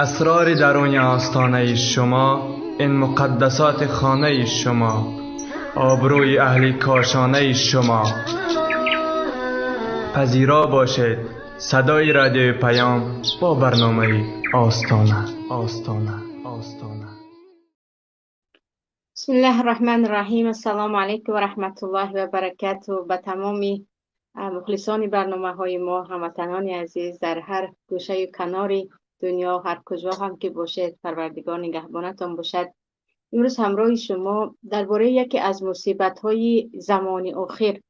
اسرار درون آستانه شما، این مقدسات خانه شما، آبروی اهل کاشانه شما. پذیرا باشید صدای رادیو پیام با برنامه آستانه. بسم الله الرحمن الرحیم. السلام علیکم و رحمت الله و برکاته. به تمامی مخلصان برنامه های ما، هموطنان عزیز در هر گوشه و کناری دنیا، هر کجا هم که باشید، پروردگار نگهبانتان باشد. امروز همراه شما درباره یکی از مصیبت های زمان اخیر،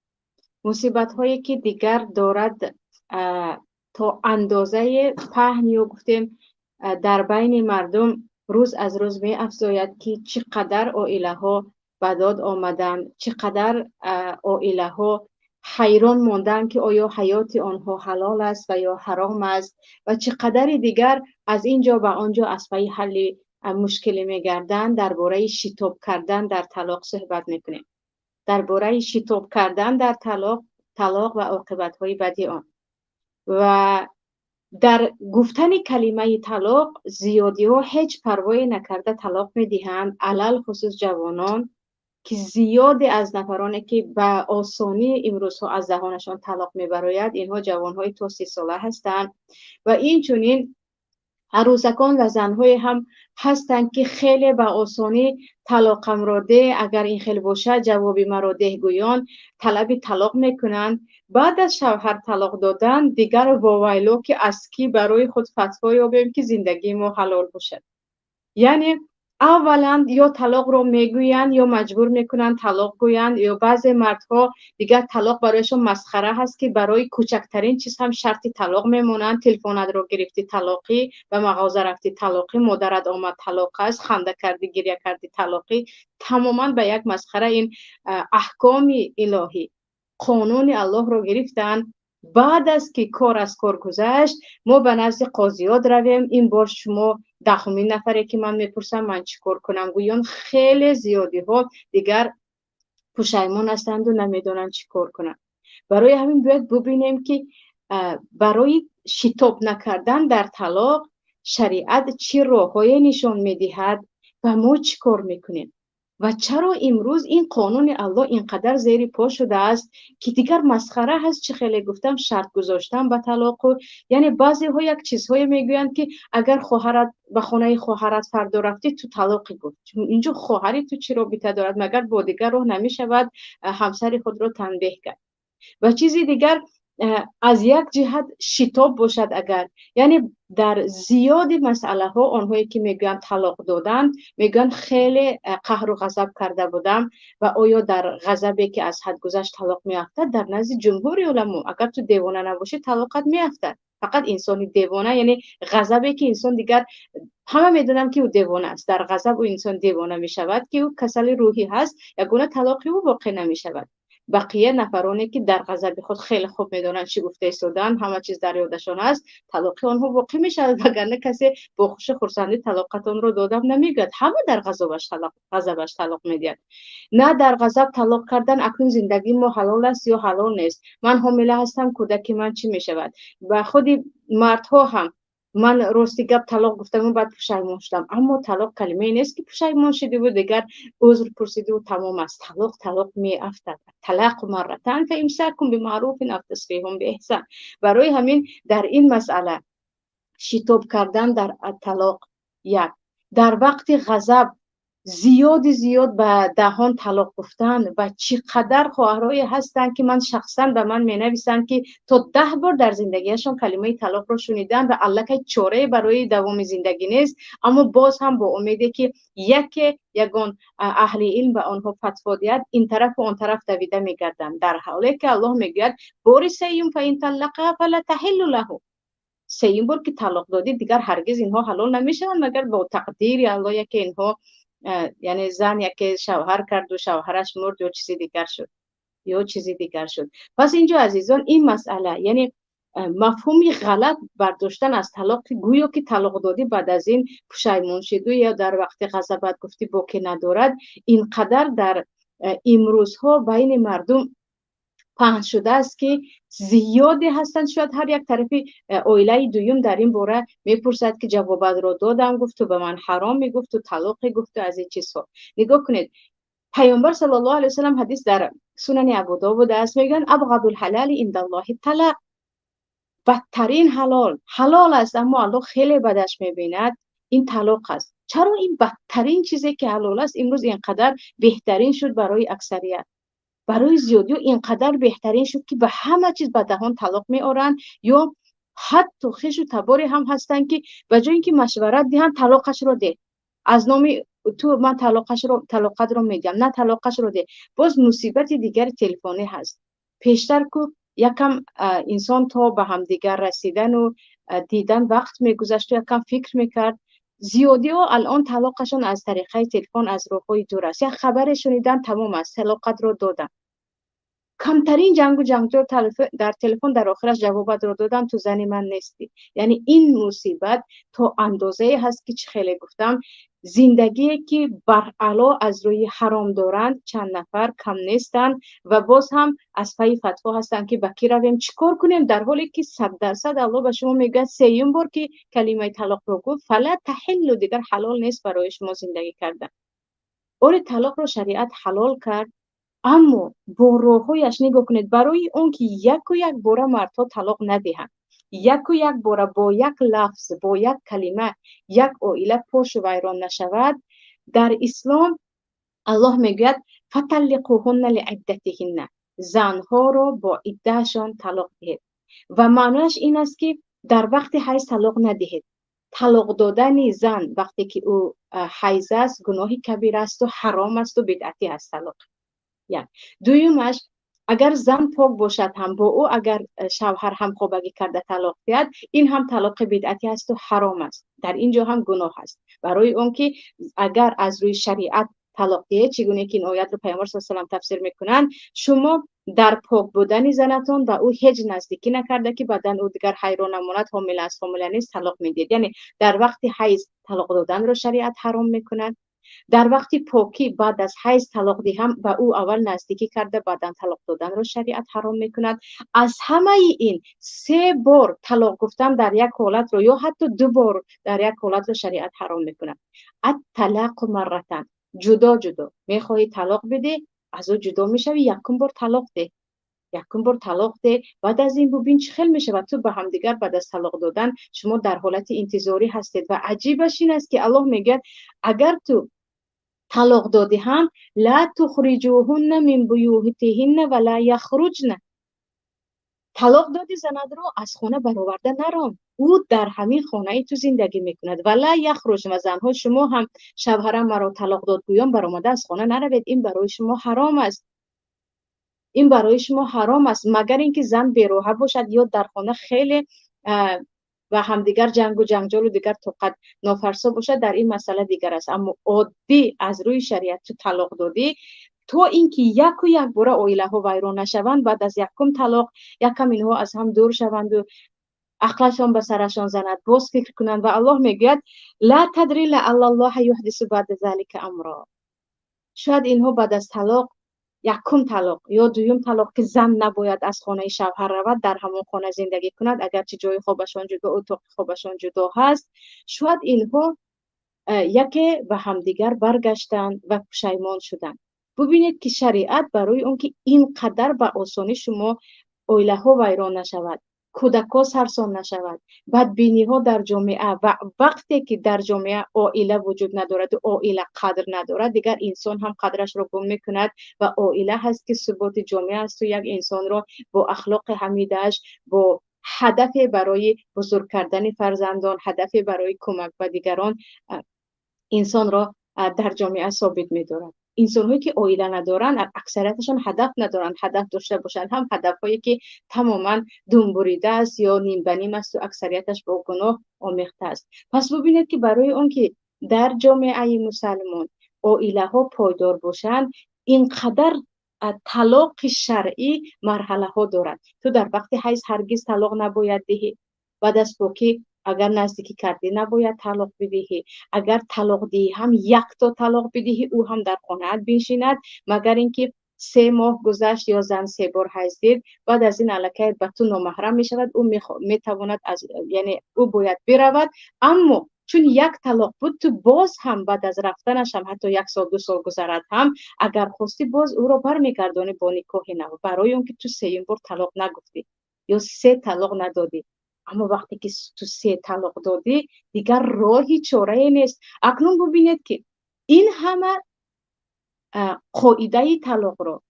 مصیبت هایی که دیگر دارد تا اندازه پهن یا گفتیم در بین مردم روز از روز می افزاید که چقدر عائله ها به داد آمدن، چقدر عائله ها حیران ماندن که آیا حیات آنها حلال است و یا حرام است و چقدر دیگر از اینجا به آنجا از پی حل مشکل می گردن. درباره شتاب کردن در طلاق صحبت میکنیم، درباره شتاب کردن در طلاق و عاقبت های بدی آن. و در گفتن کلمه طلاق زیادی ها هیچ پروایی نکرده طلاق می دهند، علل خصوص جوانان که زیاد از نفرانی که به آسانی امروزها از دهانشان طلاق می براید اینها جوانهای تا 30 ساله هستند و این چنین عروسکان و زنهای هم هستند که خیلی به آسانی طلاقم را ده، اگر این خیلی باشه جواب مرا ده گویان طلب طلاق میکنند. بعد از شوهر طلاق دادن دیگر واویلا که از کی برای خود فتوا یابیم که زندگی ما حلال باشد. یعنی اولا یا طلاق رو میگویند یا مجبور میکنند طلاق گویند، یا بعضی مردها دیگر طلاق برایشون مسخره هست که برای کوچکترین چیز هم شرط طلاق میمونند. تلفنت رو گرفتی طلاقی، به مغازه رفتی طلاقی، مادرت آمد طلاق است، خنده کردی گریه کردی طلاقی. تماما به یک مسخره این احکام الهی، قانون الله رو گرفتن. بعد از که کار از کار گذشت ما به نزد قاضیات رویم، این بار شما دهمین نفره که من میپرسم من چیکار کنم، گویان خیلی زیادی ها دیگر پشیمان هستند و نمیدونن چیکار کنن. برای همین باید ببینیم که برای شتاب نکردن در طلاق شریعت چه راههای نشان میدهد و ما چیکار میکنیم و چرا امروز این قانون الله اینقدر زیر پا شده است که دیگر مسخره هست. چه خیلی گفتم شرط گذاشتن به طلاق، یعنی بعضی ها یک چیزهای میگویند که اگر خواهرت به خانه خواهرت فردا رفتی تو طلاق گفت، اینجا خواهری تو چی رابطه دارد، مگر با دیگر راه نمیشود همسر خود را تنبیه کرد. و چیزی دیگر از یک جهت شتاب باشد، اگر یعنی در زیاد مسئله ها آنهایی که میگن طلاق دادن میگن خیلی قهر و غضب کرده بودم و آیا در غضبی که از حد گذشت طلاق میافتد؟ در نزد جمهور علما اگر تو دیوانه نباشی طلاقت میافتد. فقط انسانی دیوانه یعنی غضبی که انسان دیگر همه میدونم که او دیوانه است، در غضب او انسان دیوانه میشود که او کسل روحی هست، یگونه طلاقی او واقع نمیشود. بقیه نفرانی که در غضب خود خیلی خوب میدونن چی گفته ایستادن، همه چیز در یادشان است، طلاق آنها واقع میشود. وگرنه کسی با خوش خرسندی طلاقتون رو دادم نمیگد، همه در غضبش طلاق میدهد. نه در غضب طلاق کردن اکنون زندگی ما حلال است یا حلال نیست، من حامله هستم کودک من چی میشود. و خود مردها هم من راستی گپ طلاق گفتم و بعد پشیمان شدم، اما طلاق کلمه نیست که پشیمان شدی و دیگر عذر پرسیدی و تمام است. طلاق می افتد، طلاق مرتان فامساکم بمعروف او تسریح باحسان. برای همین در این مسئله شتاب کردن در طلاق، یک در وقت غضب زیاد به دهان طلاق گفتن و چقدر خواهرای هستن که من شخصا به من می نویسن که تا 10 بار در زندگیشون کلمه طلاق رو شنیدن و الکی چاره برای دوام زندگی نیست، اما باز هم با امیده که یگان اهل علم به آنها فتوا دهد این طرف و آن طرف دویده میگردن، در حالی که الله میگوید بار سیوم فان طلقها فلا تحل له. 3 بار که طلاق دادی دیگر هرگز اینها حلال نمیشوند مگر با تقدیر الله که اینها یعنی زن یکی شوهر کرد و شوهرش مرد یا چیزی دیگر شد. پس اینجا عزیزان این مسئله یعنی مفهومی غلط برداشتن از طلاق، گویا که طلاق دادی بعد از این پشیمان شدی یا در وقت غضبت گفتی باکی ندارد، اینقدر در امروزها بین مردم پهن شده است که زیادی هستند. شاید هر یک طرفی اویله دویم در این باره میپرسد که جوابت رو دادم، گفت تو به من حرام میگفت، تو طلاق گفت، از این چیزها. نگاه کنید پیامبر صلی الله علیه و سلم حدیث در سنن ابو داود است، میگن ابغض الحلال عند الله الطلاق، بدترین حلال است اما الله خیلی بدش میبیند این طلاق است. چرا این بدترین چیزی که حلال است امروز اینقدر بهترین شد برای اکثریت، برای زیادی اینقدر بهترین شد که به همه چیز به دهان طلاق میارن، یا حتی خیش و تباری هم هستن که به جای اینکه مشورت دهن طلاقش رو ده، از نام تو من طلاقت رو میدم، نه طلاقش رو ده. باز مصیبت دیگر تلفنی هست. پیشتر که یکم انسان تا به هم دیگر رسیدن و دیدن وقت میگذشت و یکم فکر میکرد، زیادی ها الان طلاقشون از طریقه تلفن از روهای دور است. یک خبر شنیدن تمام است، طلاقت رو دادن. کمترین جنگ و جنگجو در تلفن در آخرش جوابت رو دادن تو زن من نیستی. یعنی این مصیبت تا اندازه هست که چه خیلی گفتم زندگی که بر علا از روی حرام دارند چند نفر کم نیستن و باز هم از پای فتوا هستن که بکی رویم چیکار کنیم، در حالی که 100% الله به شما میگه سیوم بار که کلمه طلاق رو گفت فلا تحل، دیگر حلال نیست برای شما زندگی کردن. اور طلاق رو شریعت حلال کرد، اما با راههایش نگاه کنید. برای اون که یک و یک باره مردها طلاق ندهند، یک و یک باره با یک لفظ با یک کلمه یک عائله پاش و ویران نشود، در اسلام الله میگوید فطلقوهن لعدتهن، زنها را با عدهشان طلاق دهید. و معنیش این است که در وقت حیض طلاق ندهید. طلاق دادن زن وقتی که او حیض است گناهی کبیر است و حرام است و بدعتی است طلاق. یعنی دویمش اگر زن پاک باشد هم با او اگر شوهر هم خوابگی کرده طلاق دهد، این هم طلاق بدعتی است و حرام است. در اینجا هم گناه است. برای اون که اگر از روی شریعت طلاق دهید، چگونه که این آیت رو پیامبر صلی الله علیه و سلم تفسیر میکنن، شما در پاک بودن زنتون و او هیچ نزدیکی نکرده که بعدن او دیگر حیران نماند، حامل است حامل نیست، طلاق میدید. یعنی در وقت حیض طلاق دادن رو شریعت حرام میکند. در وقت پاکی بعد از حیض طلاق دهم و او اول نزدیکی کرده بعدن طلاق دادن رو شریعت حرام میکند. از همه این 3 بار طلاق گفتن در یک حالت رو یا حتی 2 بار در یک حالت رو شریعت حرام میکند. الطلاق مرتان، جدا میخواهی طلاق بده، از او جدا میشوی، یکم بار طلاق ده، بعد از این ببین چه خیلی میشه و تو به هم دیگر بعد از طلاق دادن شما در حالت انتظاری هستید. و عجیبش این است که الله میگه اگر تو طلاق داده هم لا تخرجوهن من بیوتهن ولا یخرجن، طلاق دادی زند رو از خانه برآورده نران، او در همین خانه تو زندگی میکند. ولا یخرج، و زنها شما هم شوهرم مرا طلاق داد گویم برآمده از خانه نروید، این برای شما حرام است. این برای شما حرام است مگر اینکه زن بیروحه باشد یا در خانه خیلی و همدیگر جنگ و جنجال و دیگر طاقت نافرسا باشد، در این مسئله دیگر است. اما عادی از روی شریعت تو طلاق دادی، تو اینکه یک و یک باره عائله ها ویران نشوند، بعد از یکم طلاق یکم اینها از هم دور شوند و عقلشان به سرشان زند، باز فکر کنند. و الله میگوید لا تدری لعل الله یحدث بعد ذلك امرا، شاید اینها بعد از طلاق یکم طلاق یا دویم طلاق که زن نباید از خانه شوهر رود، در همون خانه زندگی کند، اگرچه جای خوابشان جدا، اتاق خوابشان جدا هست، شاید اینها یکی به همدیگر برگشتن و پشیمان شدن. ببینید که شریعت برای اون که اینقدر به آسانی شما عائله ها ویران نشود، کودکان سرسام نشود، بدبینی ها در جامعه، و وقتی که در جامعه عائله وجود ندارد و عائله قدر ندارد، دیگر انسان هم قدرش رو گم میکند و عائله هست که ثبات جامعه است و یک انسان رو با اخلاق حمیدش، با هدف برای بزرگ کردن فرزندان، هدف برای کمک به دیگران، انسان را در جامعه ثابت می‌دارد. انسان‌هایی که عائله ندارن اکثریتشان هدف ندارن، هدف داشته باشند هم هدف‌هایی که تماما دنبریده است یا نیم به نیم است و اکثریتش با گناه آمیخته است. پس ببینید که برای اون که در جامعه مسلمان عائله‌ها پایدار باشند، اینقدر طلاق شرعی مرحله ها دارد. تو در وقت حیض هرگز طلاق نباید دهی، بعد از پاکی اگر نزدیکی کردی نباید طلاق بدهی، اگر طلاق دهی هم یک تا طلاق بدهی او هم در خانه‌ات بنشیند، مگر اینکه 3 ماه گذشت یا زن 3 بار حیض دید، بعد از این الکی به تو نامحرم می شود، او میتواند یعنی او باید برود، اما چون یک طلاق بود تو باز هم بعد از رفتنش هم حتی 1 سال 2 سال گذرد هم اگر خواستی باز او را برمیگردانی با نکاح نو، برای اون که تو 3 بار طلاق نگفتی یا 3 طلاق ندادی. اما وقتی که تو 3 طلاق دادی دیگر راهی چاره نیست. اکنون ببینید که این همه قاعده طلاق رو،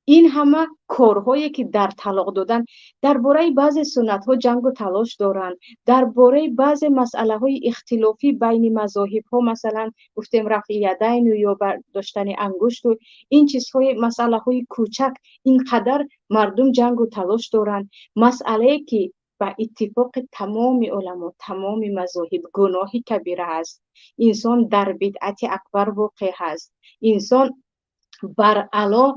این همه کارهایی که در طلاق دادن درباره بعضی سنت ها جنگ و تلاش دارند، درباره بعضی مسئله های اختلافی بین مذاهب ها، مثلا گفتیم رفع یدین یا برداشتن انگشت و این چیزهای مسئله های کوچک، اینقدر مردم جنگ و تلاش دارند. مسئله که با اتفاق تمام علما تمام مذاهب گناهی کبیره است، انسان در بدعت اکبر واقع هست، انسان بر علا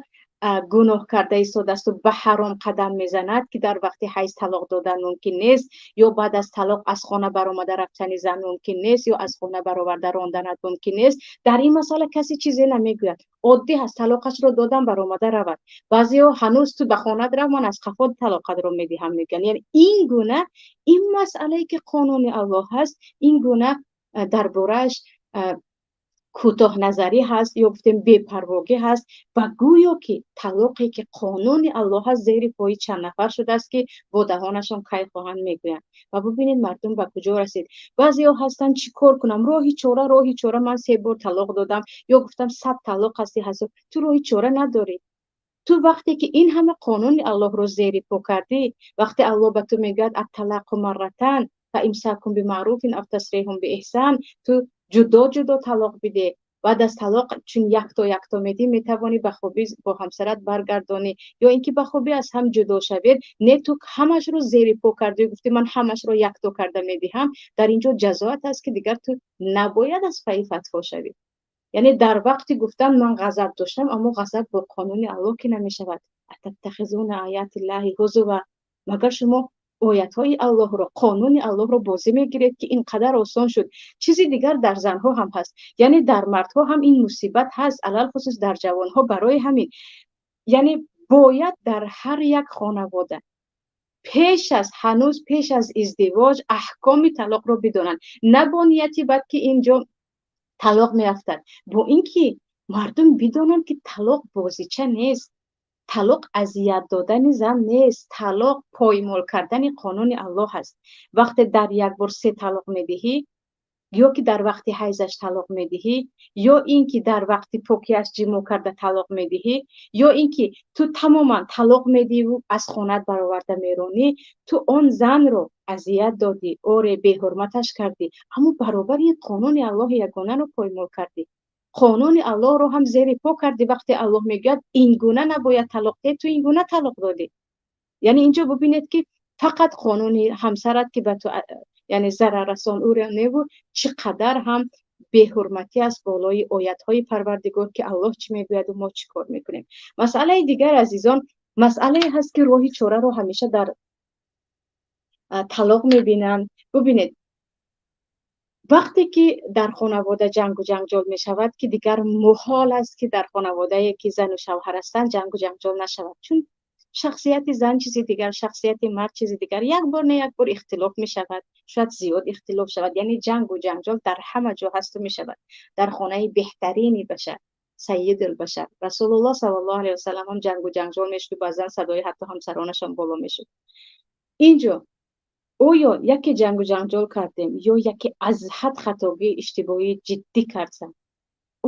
گناه کرده ایستاده است و به حرام قدم میزند که در وقتی حیض طلاق دادن ممکن نیست، یا بعد از طلاق از خانه برآمده رفتن زن ممکن نیست، یا از خانه برآورده راندن ممکن نیست. در این مسئله کسی چیزی نمیگوید، عادی هست طلاقش رو دادن برآمده رود. بعضیا هنوز تو به خانه رو من از قفا طلاقت رو میدهم میگن. یعنی این گونه این مسئله که قانون الله هست، این گونه درباره‌اش کوتاه نظری هست یا گفتیم بی‌پرواگی هست و گویا که طلاقی که قانون الله هست زیر پای چند نفر شده است که با دهانشان کی خواهند میگویند. و ببینید مردم به کجا رسید. بعضیا هستن چیکار کنم، راهی چاره من 3 بار طلاق دادم یا گفتم 100 طلاق هستی هست، تو راهی چاره نداری. تو وقتی که این همه قانون الله رو زیر پا کردی، وقتی الله به تو میگه الطلاق مرتان فامساک بمعروف او تسریح باحسان، تو جدا طلاق بده. بعد از طلاق چون یک تا میدی میتوانی به خوبی با همسرت برگردانی یا اینکه به خوبی از هم جدا شوید. نه تو همش رو زیر پا کردی گفتی من همش رو یک تا کرده میدهم، در اینجا جزاات است که دیگر تو نباید از پای فتوا شوی. یعنی در وقتی گفتن من غضب داشتم، اما غضب با قانون الله که نمی شود. اتتخذون آیات الله هزوا، مگر شما آیات های الله رو، قانون الله رو بازی میگیرید که اینقدر آسان شد. چیزی دیگر در زنها هم هست، یعنی در مردها هم این مصیبت هست، علل خصوص در جوانها. برای همین یعنی باید در هر یک خانواده هنوز پیش از ازدواج احکام طلاق رو بدونن، نه با نیتی بد که اینجا طلاق میافتد، با اینکه مردم بدونن که طلاق بازیچه نیست، طلاق اذیت دادن زن نیست، طلاق پایمال کردن قانون الله هست. وقتی در یک بار 3 طلاق میدهی، یا که در وقتی حیضش طلاق میدهی، یا اینکه در وقتی پوکیش جمع کرده طلاق میدهی، یا اینکه تو تماما طلاق میدی و از خانت برآورده میرونی، تو اون زن رو اذیت دادی، اوره به حرمتش کردی، اما برابر این قانون الله یگانه رو پایمال کردی. قانون الله رو هم زیر پا کردی. وقتی الله میگه این گونه نباید طلاق دهی، تو این گونه طلاق دادی. یعنی اینجا ببینید که فقط قانون همسرت که به تو یعنی ضرر رسان او را نبود، چقدر هم به حرمتی است بالای آیت های پروردگار که الله چی میگوید و ما چی کار میکنیم. مسئله دیگر عزیزان، مسئله هست که راهی چاره رو همیشه در طلاق میبینن. ببینید وقتی که در خانواده جنگ و جنجال می شود که دیگر محال است که در خانواده که زن و شوهر هستند جنگ و جنجال نشود، چون شخصیت زن چیزی دیگر، شخصیت مرد چیزی دیگر. یک بار نه یک بار اختلاف می شود، شاید زیاد اختلاف شود. یعنی جنگ و جنجال در همه جا هست و می شود. در خانه بهترین بشر، سید البشر رسول الله صلی الله علیه و سلم هم جنگ و جنجال میشد و بعضا صدای حتی همسرانشان بالا میشد. اینجا یا یکی جنگ و جنجال کردیم یا یکی از حد خطاگی اشتباهی جدی کردن،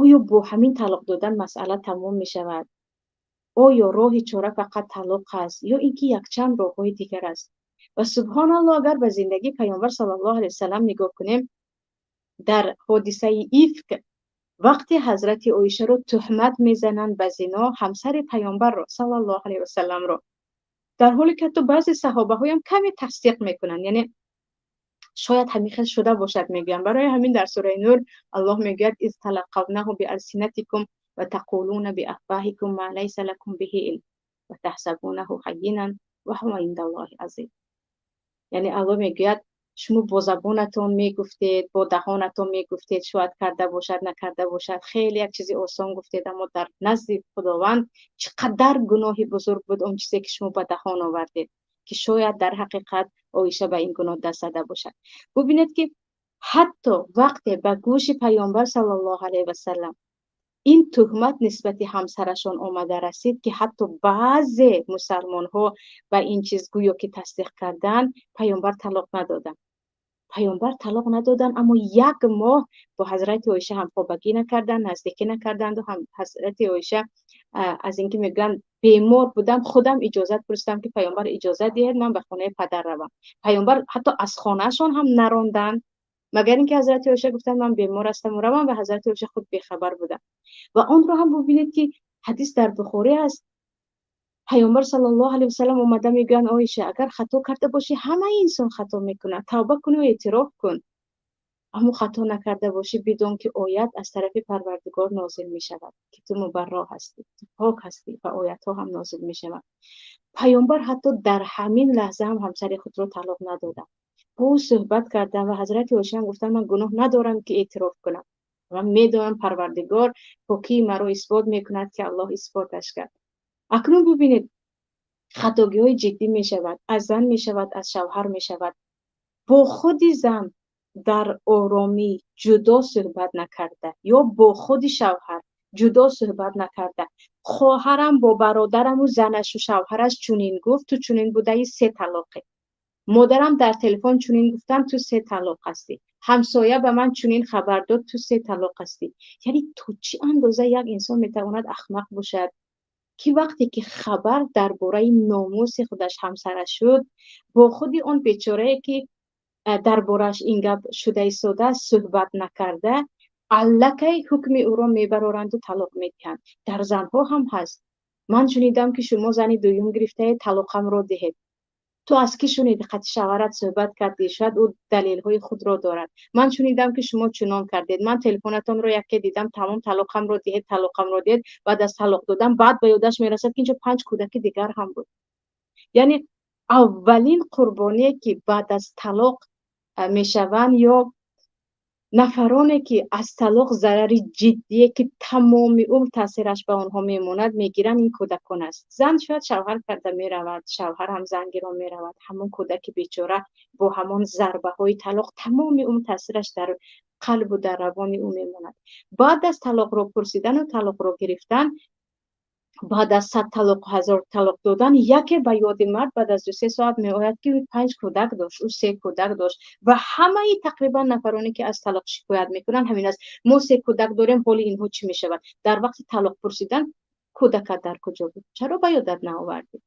یا با همین طلاق دادن مسئله تمام می شود؟ یا راه چاره فقط طلاق است یا اینکه یک چند راههای دیگر است؟ و سبحان الله اگر به زندگی پیامبر صلی الله علیه وسلم نگاه کنیم، در حادثه ایفک وقتی حضرت عایشه رو تهمت میزنند به زنا، همسر پیامبر رو صلی الله علیه وسلم رو، در حالی که تو بعضی صحابه های هم کمی تصدیق میکنن، یعنی شاید همیشه شده باشد میگن. برای همین در سوره نور الله میگه اذ تلقونه بالسنتکم و تقولون بافواهکم ما لیس لكم به علم و تحسبونه هینا و هو عند الله عظیم. یعنی الله میگه شما با زبانتون میگفتید، با دهانتون میگفتید، شاید کرده باشد نکرده باشد، خیلی یک چیزی آسان گفتید، اما در نزد خداوند چقدر گناهی بزرگ بود اون چیزی که شما به دهان آوردید که شاید در حقیقت عایشه به این گناه دست زده باشد. ببینید که حتی وقتی به گوش پیامبر صلی الله علیه و سلم این تهمت نسبت همسرشان آمده رسید که حتی بعضی مسلمان ها به این چیز گویا که تصدیق کردن، پیامبر طلاق ندادن، اما 1 ماه با حضرت عایشه هم خوابگی نکردن، نزدیکی نکردند و هم حضرت عایشه از اینکه میگن بیمار بودم خودم اجازت پرسیدم که پیامبر اجازه دهید من به خانه پدر روم. پیامبر حتی از خانهشان هم نراندن، مگر اینکه حضرت عایشه گفتن من بیمار هستم و روم، و حضرت عایشه خود بیخبر بودن. و اون رو هم ببینید که حدیث در بخاری است، پیامبر صلی الله علیه و سلم اومده میگن عایشه اگر خطا کرده باشی، همه انسان خطا میکنه، توبه کن و اعتراف کن، اما خطا نکرده باشی بدون که آیت از طرف پروردگار نازل می شود که تو مبرا هستی، تو پاک هستی، و آیت ها هم نازل می شود. پیامبر حتی در همین لحظه هم همسر خود را طلاق ندادن، با او صحبت کردن و حضرت عایشه هم گفتن من گناه ندارم که اعتراف کنم، من میدونم پروردگار پاکی مرا اثبات میکند که الله اثباتش کرد. اکنون ببینید خطاگی های جدی می شود، از زن می شود، از شوهر می شود، با خود زن در آرامی جدا صحبت نکرده یا با خود شوهر جدا صحبت نکرده، خواهرم با برادرم و زنش و شوهرش چنین گفت تو چنین بوده 3 طلاقه، مادرم در تلفن چنین گفتم تو 3 طلاق هستی، همسایه به من چنین خبر داد تو 3 طلاق هستی. یعنی تو چی اندازه یک انسان میتواند احمق باشد که وقتی که خبر درباره ناموس خودش همسرش شد، با خود اون بیچاره که دربارش این گپ شده ایستاده صحبت نکرده، علکی حکم او را میبرارند و طلاق میدهند. در زنها هم هست. من شنیدم که شما زن دوم گرفته طلاقم را دهید. تو از کی شنیدی خط شوهرت صحبت کردی؟ شاید او دلیل های خود را دارد. من شنیدم که شما چنان کردید، من تلفنتون رو یکی دیدم، تمام طلاقم را دهید، طلاقم را دهید. بعد از طلاق دادم بعد به یادش میرسد که اینجا 5 کودک دیگر هم بود. یعنی اولین قربانی که بعد از طلاق میشوند یا نفرانی که از طلاق ضرر جدیه که تمام عمر تاثیرش به آنها میماند میگیرن، این کودکان است. زن شاید شوهر کرده میرود، شوهر هم زنگی را میرود، همون کودک بیچاره با همان ضربه های طلاق تمام عمر تاثیرش در قلب و در روان او میماند. بعد از طلاق را پرسیدن و طلاق را گرفتن، بعد از 100 طلاق 1000 طلاق دادن، یکی به یاد مرد بعد از 2-3 ساعت می آید که 5 کودک داشت، او 3 کودک داشت. و همه تقریبا نفرانی که از طلاق شکایت میکنن همین است، ما 3 کودک داریم، حال اینها چی میشود؟ در وقت طلاق پرسیدن کودک در کجا بود؟ چرا به یادت نآوردی؟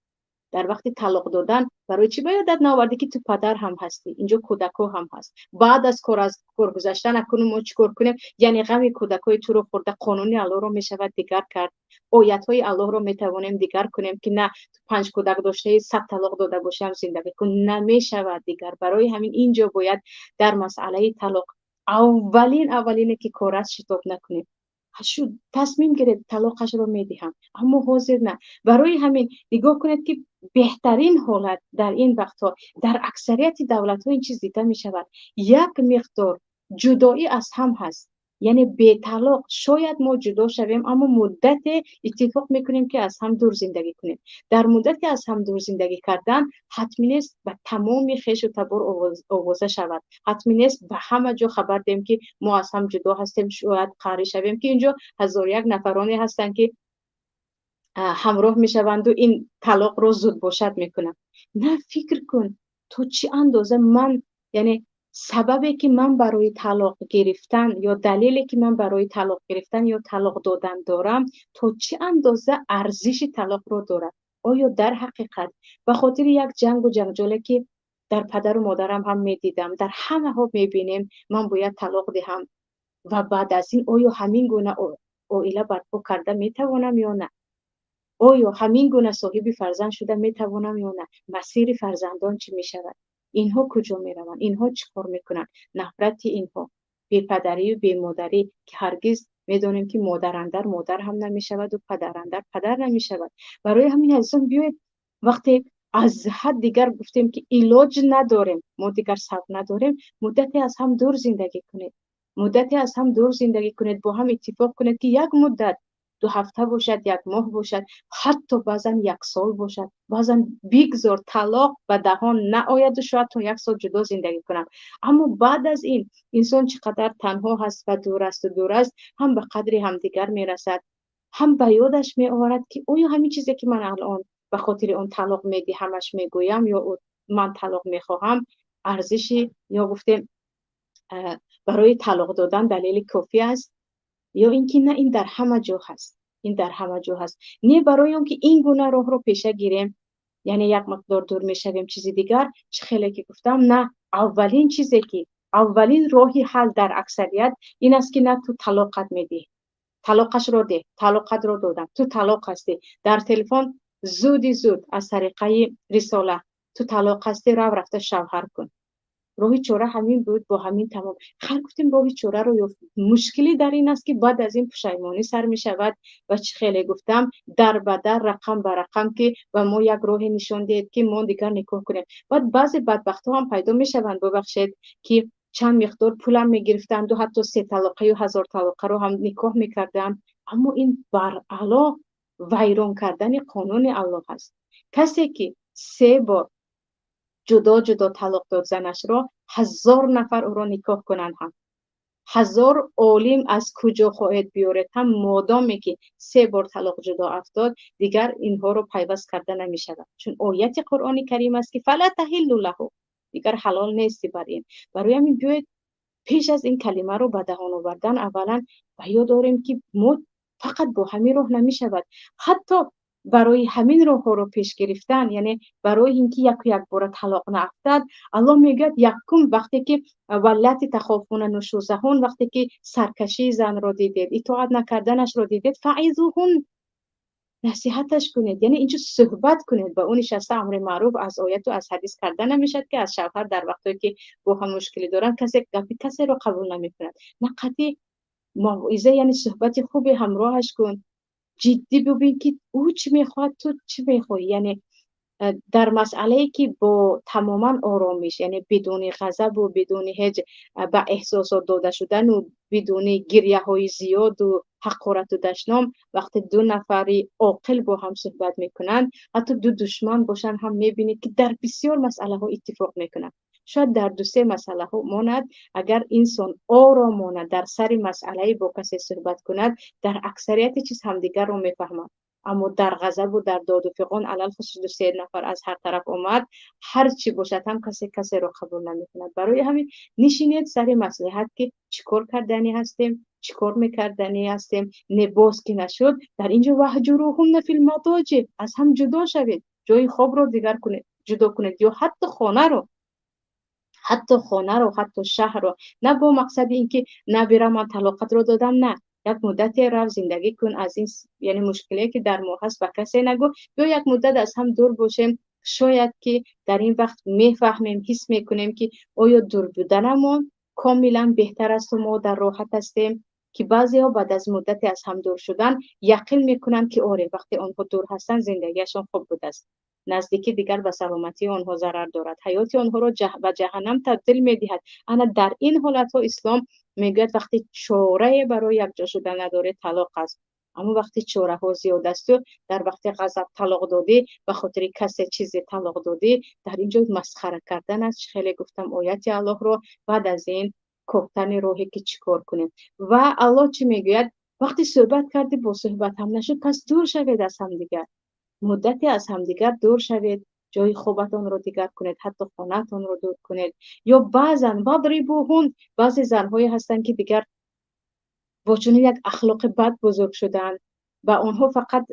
در وقت طلاق دادن برای چی به یادت نآوردی که تو پدر هم هستی، اینجا کودکو هم هست. بعد از کار گذشتن اکنون ما چیکار کنیم؟ یعنی غم کودکای تو رو خورده، قانونی الله رو میشود دیگر کرد، آیت های الله رو میتوانیم دیگر کنیم که نه تو 5 کودک داشته 100 طلاق داده باشم زندگی کن، نمیشود دیگر. برای همین اینجا باید در مسئله طلاق اولین که کار است شتاب نکنیم. شد تصمیم گرفت طلاقش رو میدهم اما حاضر نه. برای همین نگاه کنید که بهترین حالت در این وقتها در اکثریت دولت ها این چیز دیده می شود، یک مقدار جدایی از هم هست. یعنی به طلاق شاید ما جدا شویم اما مدت اتفاق میکنیم که از هم دور زندگی کنیم. در مدت از هم دور زندگی کردن حتمی نیست به تمام خیش و تبار آوازه شود، حتمی نیست به همه جا خبر دیم که ما از هم جدا هستیم، شاید قهری شویم که اینجا 1001 نفرانی هستند که همراه میشوند و این طلاق رو زود باشد میکنن. نه، فکر کن تو چی اندازه من، یعنی سببی که من برای طلاق گرفتن یا دلیلی که من برای طلاق گرفتن یا طلاق دادن دارم، تو چی اندازه ارزش طلاق رو دارد. آیا در حقیقت به خاطر یک جنگ و جنجالی که در پدر و مادرم هم میدیدم، در همه ها میبینیم، من باید طلاق دهم و بعد از این آیا همین گونه عائله برپا کرده میتوانم یا نه؟ آیا همین گونه صاحب فرزند شده میتوانم یا نه؟ مسیر فرزندان چی میشود؟ اینها کجا میروند؟ اینها چی کار میکنن؟ نفرت اینها، بی پدری و بی مادری که هرگز میدونیم که مادر هم نمیشود و پدر نمیشود. برای همین عزیزان بیاید وقتی از حد دیگر گفتیم که علاج نداریم، ما دیگر صبر نداریم، مدتی از هم دور زندگی کنید، مدتی از هم دور زندگی کنید، با هم اتفاق کنید که یک مدت 2 هفته باشد، 1 ماه باشد، حتی بعضا 1 سال باشد، بعضا بگذار طلاق به دهان نآید و شاید تا 1 سال جدا زندگی کنم. اما بعد از این انسان چقدر تنها هست و دور است و دور است، هم به قدر همدیگر میرسد، هم به یادش می آورد که اویا همین چیزی که من الان به خاطر اون طلاق میدی همش میگویم یا من طلاق میخواهم ارزشی یا گفتیم برای طلاق دادن دلیل کافی است، یا اینکه نه این در همه جا هست، این در همه جا هست. نه برای اون که این گونه راه رو پیشه گیریم یعنی یک مقدار دور میشویم چیزی دیگر، چه خیلی که گفتم نه، اولین چیزی که اولین راهی حل در اکثریت این است که نه تو طلاقت میدی، طلاقش رو ده، طلاقت رو دادم، تو طلاق هستی، در تلفن زود از طریقه رساله تو طلاق هستی، رفته شوهر کن. راه چاره همین بود، با همین تمام. خیلی گفتیم راه چاره رو یافت. مشکلی در این است که بعد از این پشیمانی سر می شود و چه خیلی گفتم در بدر رقم به رقم که و ما یک راه نشان دهید که ما دیگر نکاح کنیم. بعد بعضی بدبخت ها هم پیدا می شوند ببخشید که چند مقدار پولم می گرفتند و حتی 3 طلاقه و 1000 طلاقه رو هم نکاح می کردند. اما این بر علا ویران کردن قانون الله است. کسی که 3 بار جدا طلاق داد زنش را، 1000 نفر او را نکاح کنند هم 1000 عالم از کجا خواهد بیارد هم، مادامی که 3 بار طلاق جدا افتاد دیگر اینها رو پیوست کرده نمی شود، چون آیت قرآن کریم است که فلا تحل له، دیگر حلال نیست برای همین بیاید پیش از این کلمه رو به دهان آوردن اولا و یاد داریم که ما فقط با همین راه نمی شود، حتی برای همین راه ها رو پیش گرفتن، یعنی برای اینکه یک بار طلاق نافتد، الله میگه یکم وقتی که ولات تخافون نشوزهون، وقتی که سرکشی زن رو دیدید، اطاعت نکردنش رو دیدید، فعظوهن، نصیحتش کنید، یعنی اینجا صحبت کنید با اونش از امر معروف از آیت و از حدیث کردن نمیشد که از شوهر در وقتی که با هم مشکلی دارن کسی رو قبول نمیکنند، نه قطعی موعظه یعنی صحبت خوبی همراهش کن، جدی ببین که او چی میخواد تو چی میخوای، یعنی در مسئله که با تماما آرامش، یعنی بدون غضب و بدون هیچ به احساسات داده شدن و بدون گریه های زیاد و حقارت و دشنام، وقتی 2 نفری عاقل با هم صحبت میکنند، حتی 2 دشمن باشن هم میبینید که در بسیار مسئله ها اتفاق میکنند. شاید در 2-3 مسئله ها ماند اگر انسان آرامانه در سر مسئله با کسی صحبت کند، در اکثریت چیز همدیگر رو میفهمند. اما در غضب و در داد و فغان علل خصوص 2-3 نفر از هر طرف اومد، هر چی باشد هم کسی رو قبول نمیکند. برای همین نشینید سر مصلحت که چیکار کردنی هستیم، چیکار میکردنی هستیم، نباز که نشد در اینجا وهجروهن فی المضاجع، از هم جدا شوید، جای خواب رو دیگر کنید، جدا کنید، یا حتی خانه رو، حتی شهر رو، نه با مقصد اینکه نه برم من طلاقت رو دادم، نه، یک مدت رو زندگی کن، از این یعنی مشکلی که در ما هست به کسی نگو، یا یک مدت از هم دور باشیم، شاید که در این وقت میفهمیم، حس میکنیم که آیا دور بودنمون کاملا بهتر است و ما در راحت هستیم، که بعضی ها بعد از مدتی از هم دور شدن یقین میکنن که آره وقتی آنها دور هستن زندگیشون خوب بوده است، نزدیکی دیگر به سلامتی آنها ضرر دارد، حیات آنها را به جهنم تبدیل می‌دهد. انا در این حالت ها اسلام میگوید وقتی چاره برای یکجا شدن نداره طلاق است، اما وقتی چاره ها زیاد است و در وقتی غضب طلاق دادی به خاطر کسی چیزی طلاق دادی، در اینجا مسخره کردن است. خیلی گفتم آیت الله رو بعد از این گفتن راهی که چیکار کنیم و الله چی میگوید وقتی صحبت کردی با صحبت هم نشد پس دور شوید از هم دیگر، مدتی از همدیگر دور شوید، جای خوبتان رو دیگر کنید، حتی خانه‌تان رو دور کنید، یا بعضن بعضی زنهایی هستند که دیگر با چنین یک اخلاق بد بزرگ شدن و آنها فقط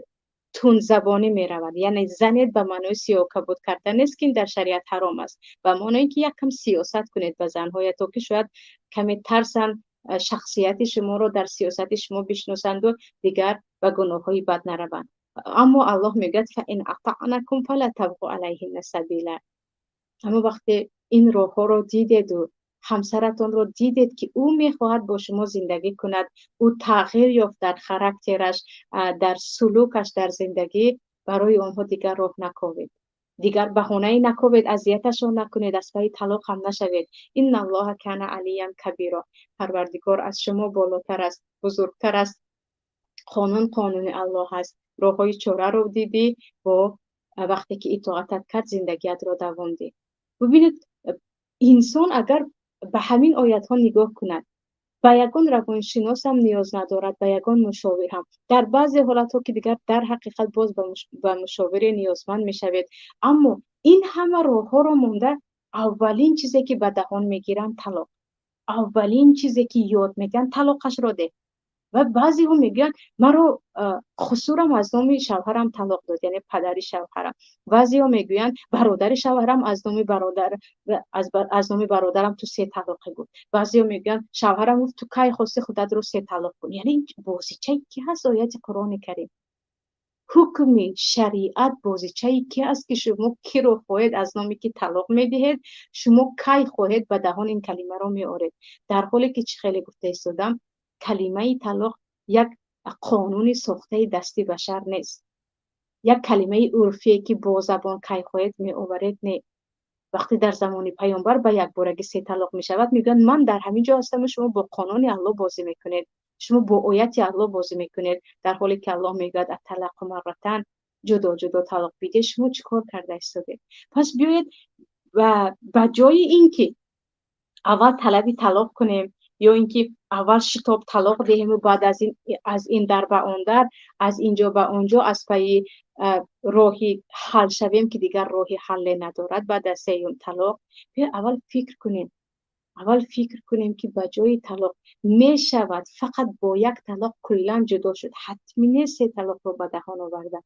تون زبانی می رود، یعنی زنید به معنای سیاه کبود کردن نیست که در شریعت حرام است، و معنای اینکه یک کم سیاست کنید به زنهای تا که شاید کمی ترسن شخصیت شما رو در سیاست شما بشناسند و دیگر به گناه های بد نروند. اما الله میگه فإن اطعنکم فلا تبغوا علیهن سبیلا، اما وقتی این راه ها رو دیدید و همسرتون رو دیدید که او میخواهد با شما زندگی کند، او تغییر یافت در خاراکترش، در سلوکش در زندگی، برای آنها دیگر راه نکاوید، دیگر بهانه نکوبید، اذیتشان نکنید، از پای طلاق هم نشوید. ان الله کان علیا کبیرا. پروردگار از شما بالاتر است، بزرگتر است. قانون الله است. راههای چاره رو دیدی و وقتی که اطاعت کرد زندگیت رو دواندی. ببینید انسان اگر به همین آیات ها نگاه کند، به یگان روانشناس هم نیاز ندارد، به یگان مشاور هم. در بعضی حالت ها که دیگر در حقیقت باز به مشاور نیازمند می شوید. اما این همه راه ها رو مونده، اولین چیزی که به دهان میگیرن طلاق، اولین چیزی که یاد میگن طلاقش رو ده. و بعضی ها میگن مرا خسورم از نام شوهرم طلاق داد، یعنی پدر شوهرم. بعضی ها میگوین برادر شوهرم از نام از نام برادرم تو 3 طلاق گفت. بعضی ها میگن شوهرم گفت تو کی خواستی خودت رو 3 طلاق کن. یعنی بازیچه کی هست آیت قرآن کریم؟ حکم شریعت بازیچه کی است که شما کی رو خواهید از نامی که طلاق میدهید، شما کی خواهید به دهان این کلمه رو میارید. در حالی که چه خیلی گفته ایستادم، کلمه طلاق یک قانون ساخته دستی بشر نیست، یک کلمه عرفی که با زبان کی خواهید می آورید نه. وقتی در زمان پیامبر به یک بارگی 3 طلاق می شود، میگن من در همین جا هستم و شما با قانون الله بازی میکنید، شما با آیت الله بازی میکنید، در حالی که الله میگه الطلاق مرتان، جدا جدا طلاق بده. شما چیکار کرده ایستادید؟ پس بیایید و به جای اینکه اول طلبی طلاق کنیم یا اینکه اول شتاب طلاق دهیم و بعد از این در به آن در، از اینجا به آنجا از پای راهی حل شویم که دیگر راهی حل ندارد، بعد از 3م طلاق بیا اول فکر کنیم که به جای طلاق می شود فقط با یک طلاق کلا جدا شد، حتمی نیست 3 طلاق رو به دهان آوردن.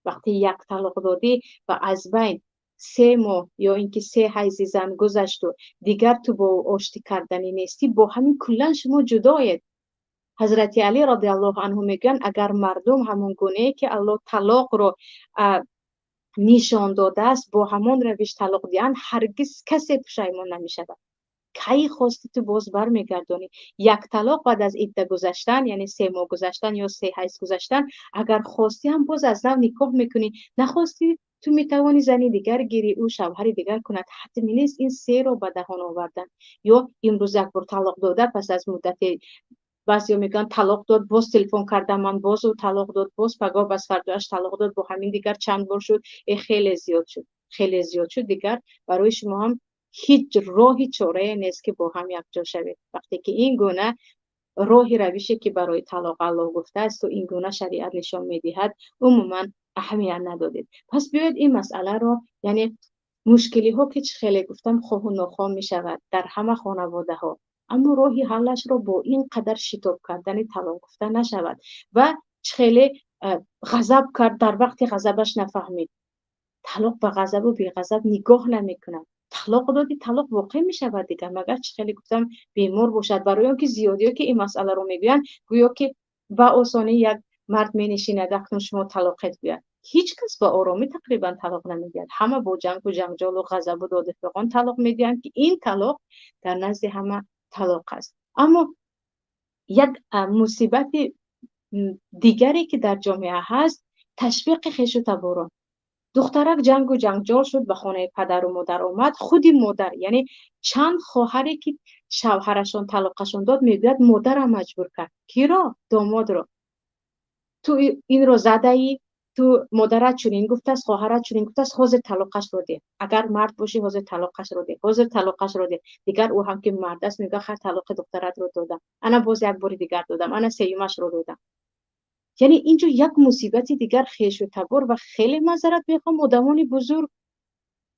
وقتی 1 طلاق دادی و از بین 3 ماه یا اینکه 3 حیض زن گذشت و دیگر تو با آشتی کردنی نیستی، با همین کلا شما جدایید. حضرت علی رضی الله عنه میگن اگر مردم همون گونه که الله طلاق رو نشان داده است با همون روش طلاق دهند، هرگز کسی پشیمان نمیشود. کی خواستی تو باز برمیگردانی. 1 طلاق بعد از عده گذشتن، یعنی 3 ماه گذشتن یا 3 حیض گذشتن، اگر خواستی هم باز از نو نکاح میکنی، نخواستی تو میتوانی زنی دیگر گیری، او شوهر دیگر کند. حتمی نیست این 3 رو به دهان آوردن. یا امروز 1 بار طلاق داده، پس از مدت بعضی میگن طلاق داد، باز تلفن کردم من، باز او طلاق داد، باز پگاه بس فرداش طلاق داد، با همین دیگر چند بار شد. خیلی زیاد شد دیگر برای شما هم هیچ راهی چاره نیست که با هم یک جا شوید. وقتی که این گونه راهی روشی که برای طلاق الله گفته است و این گونه شریعت نشان میدهد عموما اهمیت ندادید. پس بیاید این مسئله را، یعنی مشکلی ها که خیلی گفتم خواه و ناخواه می شود در همه خانواده ها، اما راهی حلش را با این قدر شتاب کردن طلاق گفته نشود و خیلی غضب کرد در وقتی غضبش نفهمید. طلاق به غضب و بی غضب نگاه نمی کند. طلاق دادی طلاق واقع می شود دیگر، مگر چه خیلی گفتم بیمار باشد. برای آنکه زیادی ها که این مسئله رو میگویند گویا که با آسانی یک مرد می نشیند اکنون شما طلاقت بیاد. هیچ کس با آرامی تقریبا طلاق نمیگیرد، همه با جنگ و جنجال و غضب و داد و فغان طلاق میدهند که این طلاق در نزد همه طلاق است. اما یک مصیبت دیگری که در جامعه هست، تشویق خویش و تباران. دخترک جنگ و جنجال شد، به خانه پدر و مادر آمد. خودی مادر، یعنی چند خواهری که شوهرشان طلاقشان داد، میگوید مادرم مجبور کرد. کی را؟ داماد را. تو این رو زده ای، تو مادرت چنین گفته است، خواهرت چنین گفته است، حاضر طلاقش رو ده. اگر مرد باشی حاضر طلاقش رو ده، حاضر طلاقش رو ده. دیگر او هم که مرد است میگه خیر طلاق دخترت رو دادم، انا باز 1 بار دیگر دادم، انا 3مش رو دادم. یعنی اینجا یک مصیبت دیگر خویش و تبار و خیلی معذرت میخوام آدمان بزرگ،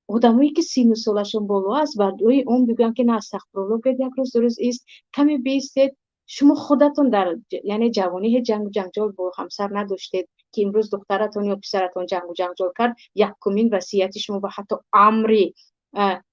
آدمایی که سین سالشون بالا است، برای اون بگن که نه استغفرالله، یک روز 2 روز است کمی بیستید. شما خودتون در یعنی جوانی جنگ و جنجال با همسر نداشتید که امروز دخترتون یا پسرتون جنگ و جنجال کرد، 1مین وصیت شما و حتی امری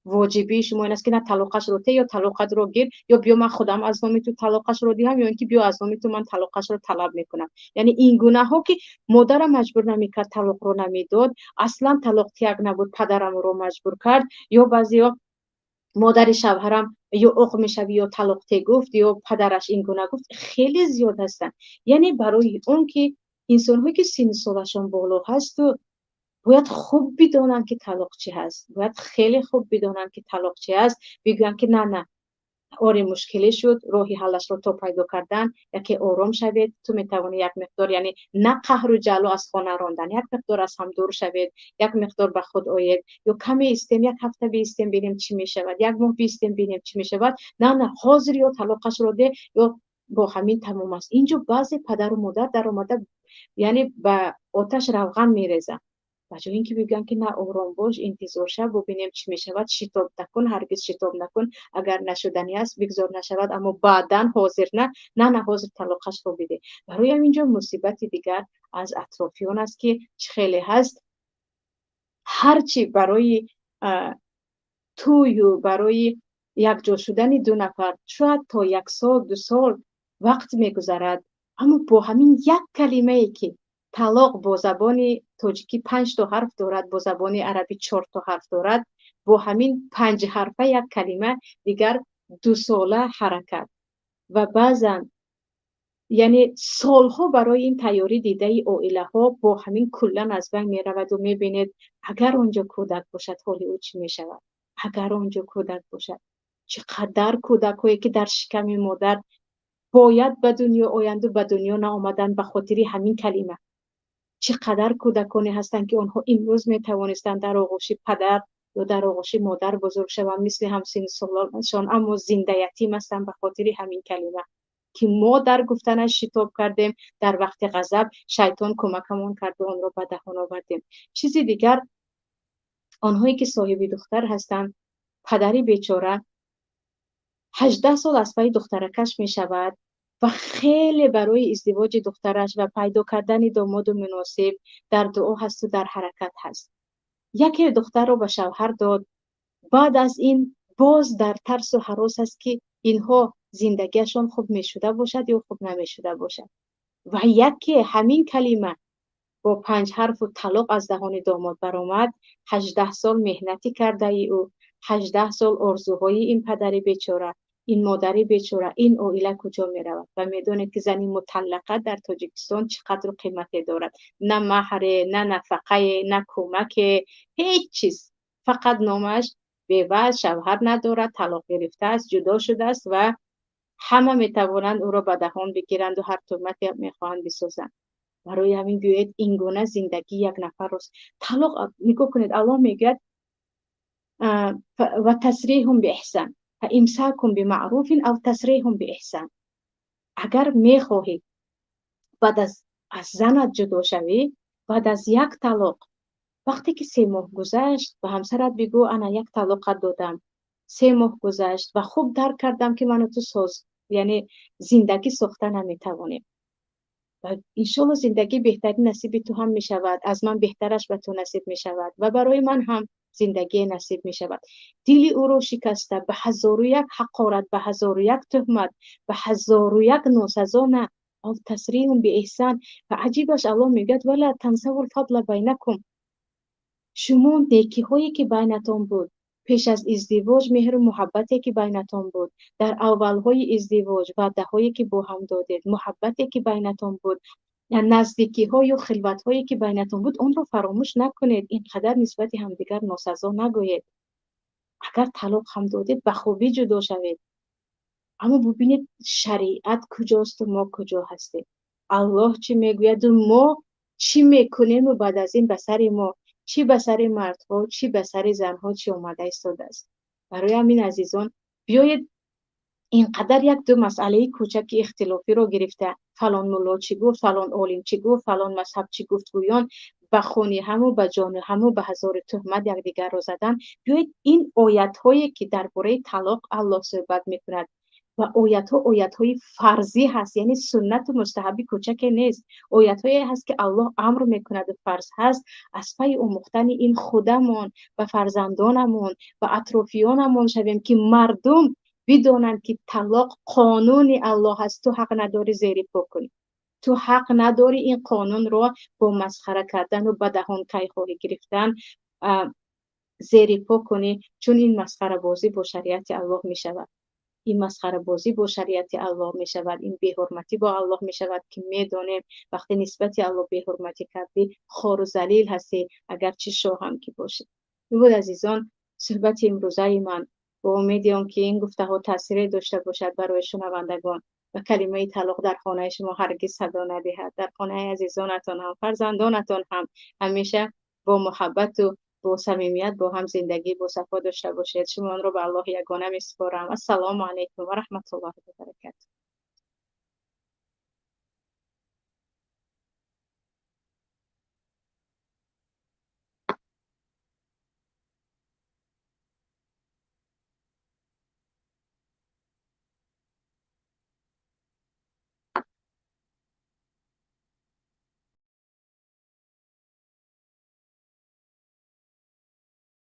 واجبی شما این است که نه طلاقش رو ته یا طلاقت رو گیر، یا بیا من خودم از نام تو طلاقش رو دهم، یا اینکه بیا از نام تو من طلاقش رو طلب میکنم. یعنی این گونه ها که مادرم مجبور نمیکرد طلاق رو نمیداد، اصلا طلاق تیاگ نبود پدرم رو مجبور کرد، یا بعضیا مادر شوهرم یا عق میشوی یا طلاق ته گفت یا پدرش این گونه گفت. خیلی زیاد هستن. یعنی برای اون که انسان هایی که سن سالشون بالا هست و باید خوب بدونن که طلاق چی هست، باید خیلی خوب بدونن که طلاق چی هست. بگن که نه آره مشکلی شد، راهی حلش رو تو پیدا کردن، یکی آرام شوید، تو میتوانی یک مقدار، یعنی نه قهر و جلو از خانه راندن، یک مقدار از هم دور شوید، یک مقدار به خود آیید، یا کمی ایستیم، یک هفته بیستیم ببینیم چی میشود، یک ماه بیستیم ببینیم چی میشود. نه حاضر یا طلاقش رو ده یا با همین تمام است. اینجا بعضی پدر و مادر در اومده یعنی به آتش روغن میریزن، بچه اینکه بگن که نه آرام باش، انتظار شب ببینیم چی میشود، شتاب نکن، هرگز شتاب نکن، اگر نشدنی است بگذار نشود، اما بعداً حاضر نه حاضر طلاقش رو بده. برای اینجا مصیبت دیگر از اطرافیان است که خیلی هست، هرچی برای توی و برای یک جا شدن دو نفر شاید تا 1 سال 2 سال وقت میگذرد، اما با همین یک کلمه ای که طلاق با زبان تاجیکی 5 تا حرف دارد، با زبان عربی 4 تا حرف دارد، با همین 5 حرفه یک کلمه دیگر 2 ساله حرکت و بعضا یعنی سالها برای این تیاری دیده ای عائله ها با همین کلن از بین می رود و می بینید اگر اونجا کودک باشد حالی او چی می شود. اگر اونجا کودک باشد چقدر کودک هایی که در شکم مادر باید به دنیا آیند و به دنیا نآمدن به خاطر همین کلمه. چقدر کودکانی هستند که آنها امروز می توانستند در آغوش پدر یا در آغوش مادر بزرگ شوند مثل همسن سالانشان، اما زنده یتیم هستند به خاطر همین کلمه که ما در گفتنش شتاب کردیم، در وقت غضب شیطان کمکمون کرد و آن را به دهان آوردیم. چیزی دیگر، آنهایی که صاحب دختر هستند، پدری بیچاره 18 سال از پای دخترکش می شود و خیلی برای ازدواج دخترش و پیدا کردن داماد مناسب در دعا هست و در حرکت هست. یکی دختر رو به شوهر داد، بعد از این باز در ترس و هراس است که اینها زندگیشان خوب می شده باشد یا خوب نمی شده باشد و یکی همین کلمه با 5 حرف و طلاق از دهان داماد برآمد. 18 سال مهنتی کرده او، 18 سال آرزوهای این پدر بیچاره، این مادر بیچاره، این عائله کجا می رود و می داند که زنی مطلقه در تاجیکستان چقدر قیمتی دارد، نه مهر، نه نفقه، نه کمک، هیچ چیز، فقط نامش بیوه، شوهر ندارد، طلاق گرفته است، جدا شده است و همه می توانند او را به دهان بگیرند و هر تهمتی می خواهند بسازند. برای همین بیاید این گونه زندگی یک نفر است. طلاق نگاه کنید، الله میگه و تسریحهم به احسان، امساکم بمعروف او تسریحهم به احسان. اگر میخواهید بعد از زنت جدا شوی، بعد از یک طلاق، وقتی که 3 ماه گذشت و همسرت بگو انا یک طلاق دادم، 3 ماه گذشت و خوب درک کردم که من و تو یعنی زندگی ساخته نمیتوانیم و انشالله زندگی بهتری نصیب تو هم می شود، از من بهترش به تو نصیب می شود و برای من هم زندگی نصیب می شود. دل او رو شکسته به 1001 حقارت، به 1001 تهمت، به 1001 ناسزا نه، او تسریح به احسان. و عجیبش الله میگه ولا تنسوا الفضل بینکم، شما نیکی هایی که بینتان بود پیش از ازدواج، مهر و محبتی که بینتان بود در اولهای ازدواج، وعده هایی که با هم دادید، محبتی که بینتان بود، نزدیکی های و خلوت هایی که بینتان بود، اون رو فراموش نکنید. اینقدر نسبت همدیگر ناسزا نگویید. اگر طلاق هم دادید به خوبی جدا شوید، اما ببینید شریعت کجاست و ما کجا هستیم، الله چی میگوید و ما چی میکنیم و بعد از این به سر ما چی به سر مردها، چی به سر زنها چی اومده ایستاده است. برای همین عزیزان بیایید اینقدر یک دو مسئله کوچک اختلافی رو گرفته، فلان ملا چی گفت، فلان عالم چی گفت، فلان مذهب چی گفت گویان، به خونی هم و به جان هم و به 1000 تهمت یکدیگر رو زدن. بیایید این آیت هایی که درباره طلاق الله صحبت میکند و آیت های فرضی هست، یعنی سنت و مستحبی کوچک نیست، آیت هایی هست که الله امر میکند و فرض هست، از پای آموختن این خودمون و فرزندانمون و اطرافیانمون شویم که مردم بدونن که طلاق قانون الله هست. تو حق نداری زیر پا کنی، تو حق نداری این قانون رو با مسخره کردن و به دهان کیخوری گرفتن زیر پا کنی، چون این مسخره بازی با شریعت الله می شود. این مسخره بازی با شریعت الله می شود، این بی‌حرمتی با الله می شود که میدانیم وقتی نسبت الله بی‌حرمتی کردی خار و ذلیل هستی، اگر چه شاه هم که باشی. این بود عزیزان صحبت امروزه من. با امیدیم که این گفته‌ها تاثیری داشته باشد برای شنوندگان و کلمه طلاق در خانه شما هرگز صدا ندهد. در خانه عزیزانتان هم فرزندانتان هم همیشه با محبت و با صمیمیت با هم زندگی با صفا داشته باشید. شما را به الله یگانه میسپارم. السلام علیکم و رحمت الله و برکاته.